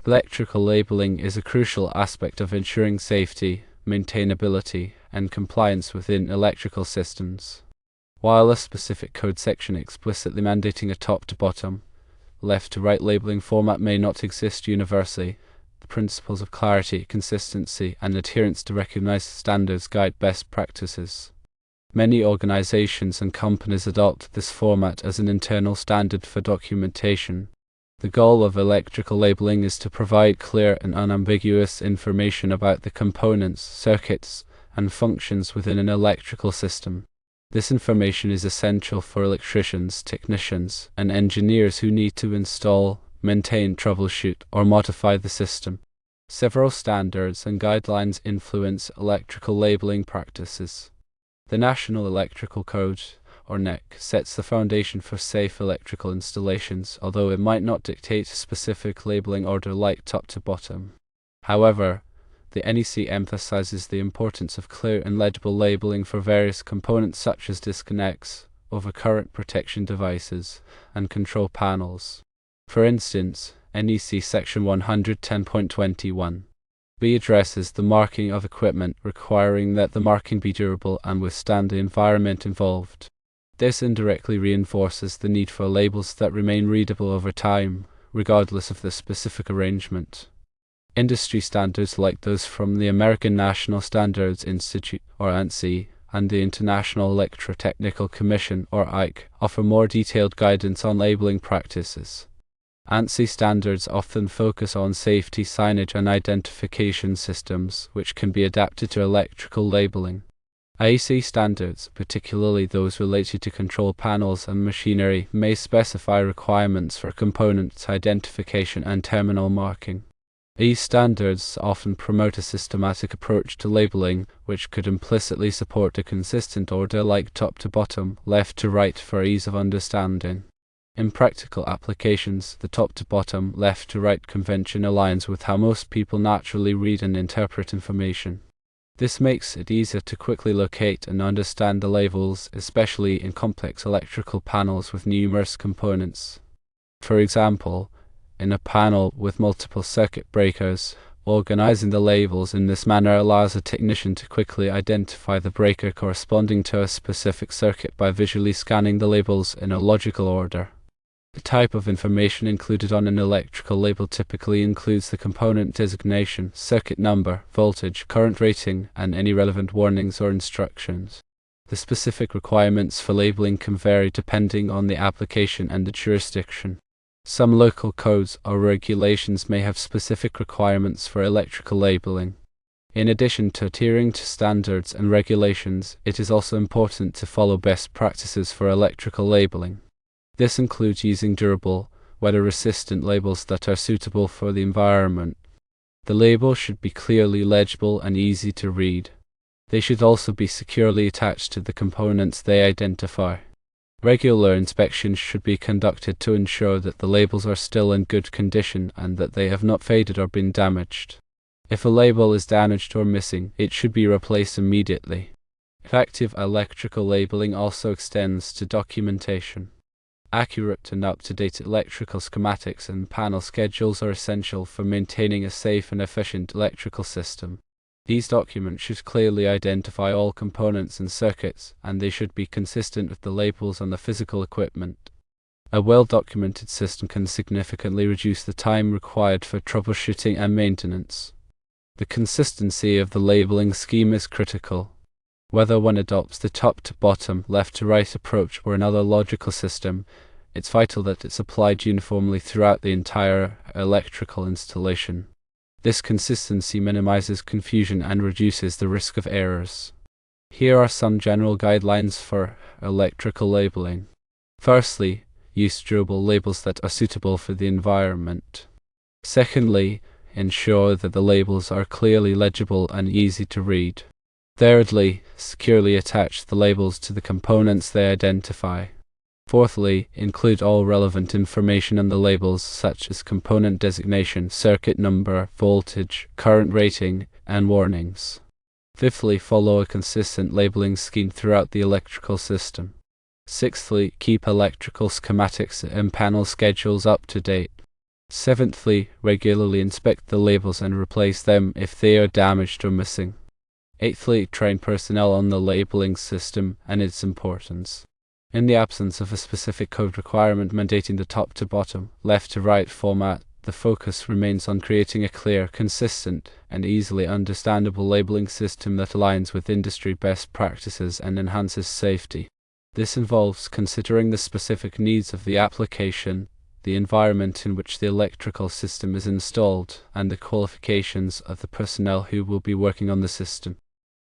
Electrical labeling is a crucial aspect of ensuring safety, maintainability, and compliance within electrical systems. While a specific code section explicitly mandating a top-to-bottom, left-to-right labeling format may not exist universally, the principles of clarity, consistency, and adherence to recognized standards guide best practices. Many organizations and companies adopt this format as an internal standard for documentation. The goal of electrical labeling is to provide clear and unambiguous information about the components, circuits, and functions within an electrical system. This information is essential for electricians, technicians, and engineers who need to install, maintain, troubleshoot, or modify the system. Several standards and guidelines influence electrical labeling practices. The National Electrical Code, or NEC, sets the foundation for safe electrical installations, although it might not dictate a specific labeling order like top to bottom. However, the NEC emphasizes the importance of clear and legible labeling for various components such as disconnects, overcurrent protection devices, and control panels. For instance, NEC Section 110.21 B addresses the marking of equipment, requiring that the marking be durable and withstand the environment involved. This indirectly reinforces the need for labels that remain readable over time, regardless of the specific arrangement. Industry standards like those from the American National Standards Institute, or ANSI, and the International Electrotechnical Commission, or IC, offer more detailed guidance on labeling practices. ANSI standards often focus on safety signage and identification systems, which can be adapted to electrical labeling. IEC standards, particularly those related to control panels and machinery, may specify requirements for components identification and terminal marking. These standards often promote a systematic approach to labeling, which could implicitly support a consistent order like top to bottom, left to right for ease of understanding. In practical applications, the top-to-bottom, left-to-right convention aligns with how most people naturally read and interpret information. This makes it easier to quickly locate and understand the labels, especially in complex electrical panels with numerous components. For example, in a panel with multiple circuit breakers, organizing the labels in this manner allows a technician to quickly identify the breaker corresponding to a specific circuit by visually scanning the labels in a logical order. The type of information included on an electrical label typically includes the component designation, circuit number, voltage, current rating, and any relevant warnings or instructions. The specific requirements for labeling can vary depending on the application and the jurisdiction. Some local codes or regulations may have specific requirements for electrical labeling. In addition to adhering to standards and regulations, it is also important to follow best practices for electrical labeling. This includes using durable, weather-resistant labels that are suitable for the environment. The label should be clearly legible and easy to read. They should also be securely attached to the components they identify. Regular inspections should be conducted to ensure that the labels are still in good condition and that they have not faded or been damaged. If a label is damaged or missing, it should be replaced immediately. Effective electrical labeling also extends to documentation. Accurate and up-to-date electrical schematics and panel schedules are essential for maintaining a safe and efficient electrical system. These documents should clearly identify all components and circuits, and they should be consistent with the labels on the physical equipment. A well-documented system can significantly reduce the time required for troubleshooting and maintenance. The consistency of the labeling scheme is critical. Whether one adopts the top-to-bottom, left-to-right approach or another logical system, it's vital that it's applied uniformly throughout the entire electrical installation. This consistency minimizes confusion and reduces the risk of errors. Here are some general guidelines for electrical labeling. Firstly, use durable labels that are suitable for the environment. Secondly, ensure that the labels are clearly legible and easy to read. Thirdly, securely attach the labels to the components they identify. Fourthly, include all relevant information on the labels such as component designation, circuit number, voltage, current rating, and warnings. Fifthly, follow a consistent labeling scheme throughout the electrical system. Sixthly, keep electrical schematics and panel schedules up to date. Seventhly, regularly inspect the labels and replace them if they are damaged or missing. Eighthly, train personnel on the labeling system and its importance. In the absence of a specific code requirement mandating the top to bottom, left to right format, the focus remains on creating a clear, consistent, and easily understandable labeling system that aligns with industry best practices and enhances safety. This involves considering the specific needs of the application, the environment in which the electrical system is installed, and the qualifications of the personnel who will be working on the system.